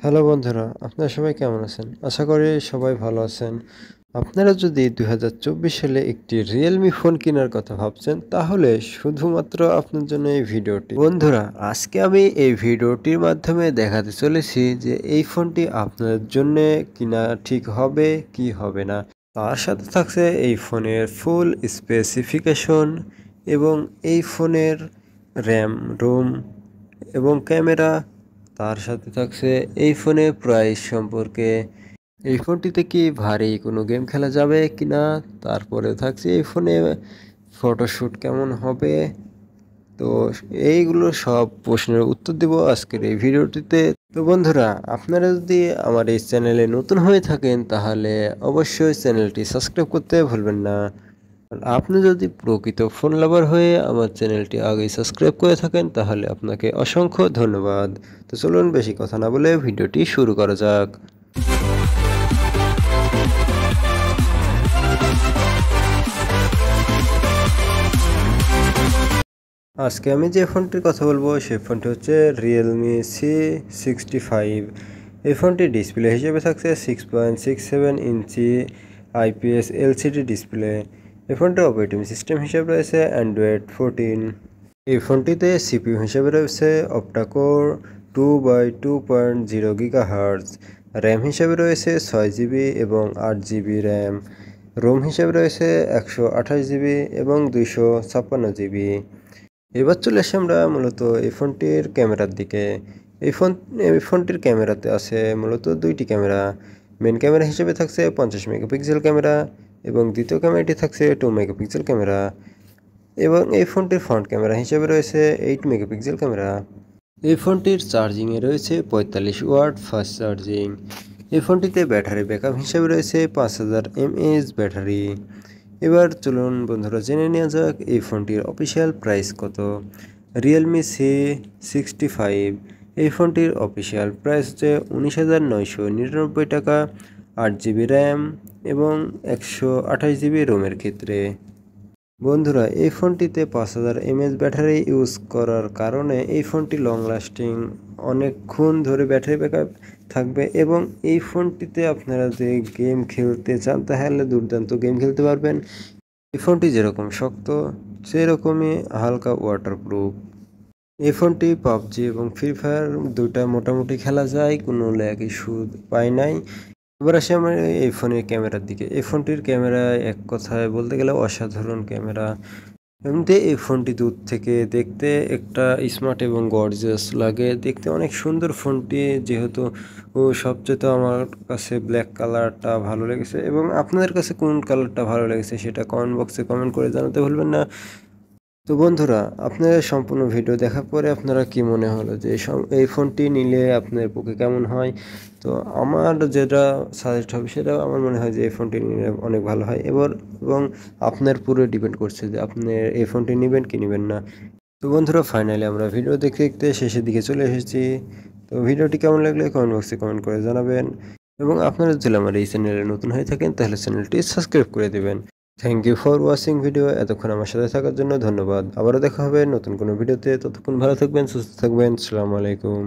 Hello বন্ধুরা, আপনারা সবাই কেমন আছেন? আশা করি সবাই ভালো আছেন। আপনারা যদি ২০২৪ সালে একটি রিয়েলমি ফোন কেনার কথা ভাবছেন, তাহলে শুধুমাত্র আপনার জন্য এই ভিডিওটি। বন্ধুরা, আজকে আমি এই ভিডিওটির মাধ্যমে দেখাতে চলেছি যে এই ফোনটি আপনার জন্যে কিনা ঠিক হবে কি হবে না। তার সাথে থাকছে এই ফোনের ফুল স্পেসিফিকেশন এবং এই ফোনের র্যাম, রোম এবং ক্যামেরা। তার সাথে থাকছে এই ফোনে প্রাইস সম্পর্কে, এই ফোনটিতে কি ভারী কোনো গেম খেলা যাবে কিনা। তারপরে থাকছে এই ফোনে ফটোশ্যুট কেমন হবে। তো এইগুলো সব প্রশ্নের উত্তর দেব আজকের এই ভিডিওটিতে। তো বন্ধুরা, আপনারা যদি আমার এই চ্যানেলে নতুন হয়ে থাকেন তাহলে অবশ্যই চ্যানেলটি সাবস্ক্রাইব করতে ভুলবেন না। আর আপনি যদি প্রকৃত ফোন লাভার হয়ে আমার চ্যানেলটি আগেই সাবস্ক্রাইব করে থাকেন তাহলে আপনাকে অসংখ্য ধন্যবাদ। তো চলুন বেশি কথা না বলে ভিডিওটি শুরু করা যাক। আজকে আমি যে ফোনটির কথা বলবো সেই ফোনটি হচ্ছে রিয়েলমি C65। এই ফোনটির ডিসপ্লে হিসেবে থাকছে 6.67 ইঞ্চি IPS LCD ডিসপ্লে। এই ফোনটির অপারেটিং সিস্টেম হিসেবে রয়েছে অ্যান্ড্রয়েড 14। এই ফোনটিতে সিপিইউ হিসেবে রয়েছে অক্টাকোর 2/2.0 GHz, র্যাম হিসেবে রয়েছে 6GB এবং 8GB র্যাম, রোম হিসেবে রয়েছে 128GB এবং 256GB। এবার চলে আসি আমরা মূলত এই ফোনটির ক্যামেরার দিকে। এই ফোনটির ক্যামেরাতে আছে মূলত দুইটি ক্যামেরা। মেন ক্যামেরা হিসেবে থাকছে 50 মেগাপিক্সেল ক্যামেরা এবং দ্বিতীয় ক্যামেরাটি থাকছে 2 মেগাপিক্সেল ক্যামেরা এবং এই ফোনটির ফ্রন্ট ক্যামেরা হিসেবে রয়েছে 8 মেগাপিক্সেল ক্যামেরা। এই ফোনটির চার্জিংয়ে রয়েছে 45 ওয়াট ফাস্ট চার্জিং। এই ফোনটিতে ব্যাটারি ব্যাকআপ হিসেবে রয়েছে 5000 mAh ব্যাটারি। এবার চলুন বন্ধুরা জেনে নেওয়া যাক এই ফোনটির অফিসিয়াল প্রাইস কত। রিয়েলমি C65 এই ফোনটির অফিসিয়াল প্রাইস হচ্ছে 19,999 টাকা, 8GB র্যাম এবং 128GB রোমের ক্ষেত্রে। বন্ধুরা, এই ফোনটিতে 5000 mAh ব্যাটারি ইউজ করার কারণে এই ফোনটি লং লাস্টিং, অনেকক্ষণ ধরে ব্যাটারি ব্যাকআপ থাকবে এবং এই ফোনটিতে আপনারা যে গেম খেলতে চান তাহলে দুর্দান্ত গেম খেলতে পারবেন। এই ফোনটি যেরকম শক্ত সেরকমই হালকা ওয়াটারপ্রুফ। এই ফোনটি পাবজি এবং ফ্রি ফায়ার দুটা মোটামুটি খেলা যায়, কোনো ল্যাগ ইস্যু পাই নাই। এবার আসি আমরা এই ফোনের ক্যামেরার দিকে। এই ফোনটির ক্যামেরা এক কথায় বলতে গেলে অসাধারণ ক্যামেরা। এমনিতে এই ফোনটি দূর থেকে দেখতে একটা স্মার্ট এবং গর্জিয়াস লাগে, দেখতে অনেক সুন্দর ফোনটি। যেহেতু সবচেয়ে আমার কাছে ব্ল্যাক কালারটা ভালো লেগেছে এবং আপনাদের কাছে কোন কালারটা ভালো লেগেছে সেটা কমেন্ট বক্সে কমেন্ট করে জানাতে ভুলবেন না। তো বন্ধুরা, আপনারা সম্পূর্ণ ভিডিও দেখার পরে আপনারা কি মনে হলো যে এই ফোনটি নিলে আপনার পক্ষে কেমন হয়। তো আমার যেটা সাজেস্ট হবে সেটা আমার মনে হয় যে এই ফোনটি নিলে অনেক ভালো হয়। এবং আপনার পুরো ডিপেন্ড করছে যে আপনি এই ফোনটি নেবেন কি নেবেন না। তো বন্ধুরা, ফাইনালি আমরা ভিডিও দেখতে দেখতে শেষের দিকে চলে এসেছি। তো ভিডিওটি কেমন লাগলে কমেন্ট বক্সে কমেন্ট করে জানাবেন এবং আপনারা যদি আমার এই চ্যানেলে নতুন হয়ে থাকেন তাহলে চ্যানেলটি সাবস্ক্রাইব করে দেবেন। Thank you for watching video. এতক্ষণ আমার সাথে থাকার জন্য ধন্যবাদ। আবারও দেখা হবে নতুন কোনো ভিডিওতে। ততক্ষণ ভালো থাকবেন, সুস্থ থাকবেন। আসসালামু আলাইকুম।